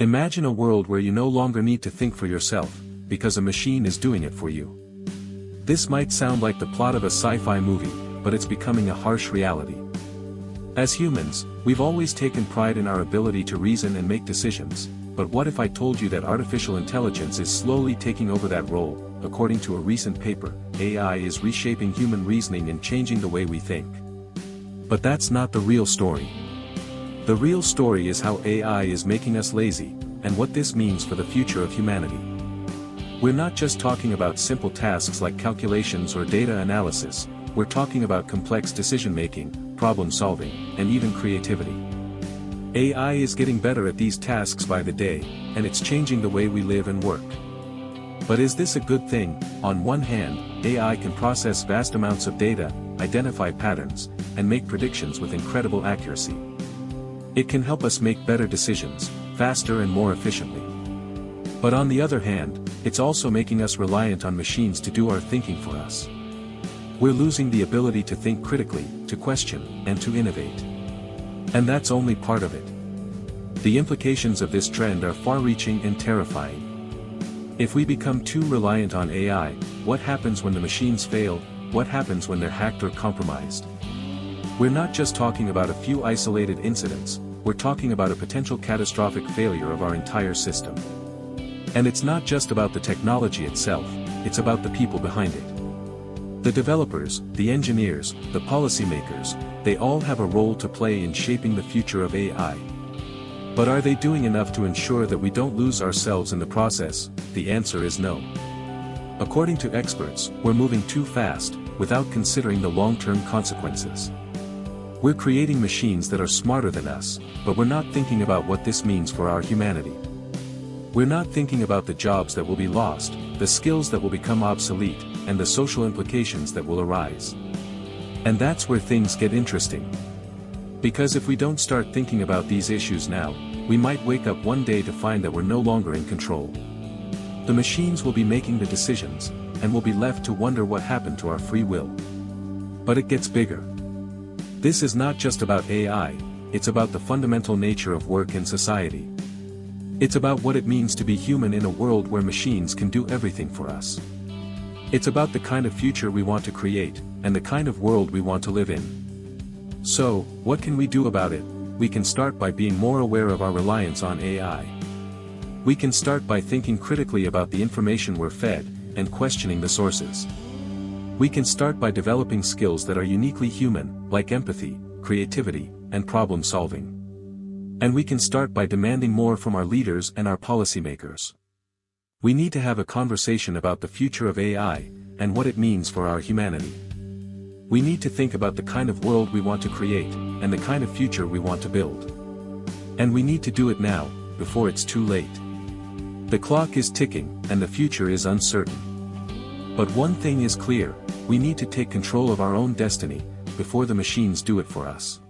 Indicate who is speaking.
Speaker 1: Imagine a world where you no longer need to think for yourself, because a machine is doing it for you. This might sound like the plot of a sci-fi movie, but it's becoming a harsh reality. As humans, we've always taken pride in our ability to reason and make decisions, but what if I told you that artificial intelligence is slowly taking over that role? According to a recent paper, AI is reshaping human reasoning and changing the way we think. But that's not the real story. The real story is how AI is making us lazy, and what this means for the future of humanity. We're not just talking about simple tasks like calculations or data analysis, we're talking about complex decision-making, problem-solving, and even creativity. AI is getting better at these tasks by the day, and it's changing the way we live and work. But is this a good thing? On one hand, AI can process vast amounts of data, identify patterns, and make predictions with incredible accuracy. It can help us make better decisions, faster and more efficiently. But on the other hand, it's also making us reliant on machines to do our thinking for us. We're losing the ability to think critically, to question, and to innovate. And that's only part of it. The implications of this trend are far-reaching and terrifying. If we become too reliant on AI, what happens when the machines fail? What happens when they're hacked or compromised? We're not just talking about a few isolated incidents, we're talking about a potential catastrophic failure of our entire system. And it's not just about the technology itself, it's about the people behind it. The developers, the engineers, the policymakers, they all have a role to play in shaping the future of AI. But are they doing enough to ensure that we don't lose ourselves in the process? The answer is no. According to experts, we're moving too fast, without considering the long-term consequences. We're creating machines that are smarter than us, but we're not thinking about what this means for our humanity. We're not thinking about the jobs that will be lost, the skills that will become obsolete, and the social implications that will arise. And that's where things get interesting. Because if we don't start thinking about these issues now, we might wake up one day to find that we're no longer in control. The machines will be making the decisions, and we'll be left to wonder what happened to our free will. But it gets bigger. This is not just about AI, it's about the fundamental nature of work and society. It's about what it means to be human in a world where machines can do everything for us. It's about the kind of future we want to create, and the kind of world we want to live in. So, what can we do about it? We can start by being more aware of our reliance on AI. We can start by thinking critically about the information we're fed, and questioning the sources. We can start by developing skills that are uniquely human, like empathy, creativity, and problem-solving. And we can start by demanding more from our leaders and our policymakers. We need to have a conversation about the future of AI, and what it means for our humanity. We need to think about the kind of world we want to create, and the kind of future we want to build. And we need to do it now, before it's too late. The clock is ticking, and the future is uncertain. But one thing is clear, we need to take control of our own destiny, before the machines do it for us.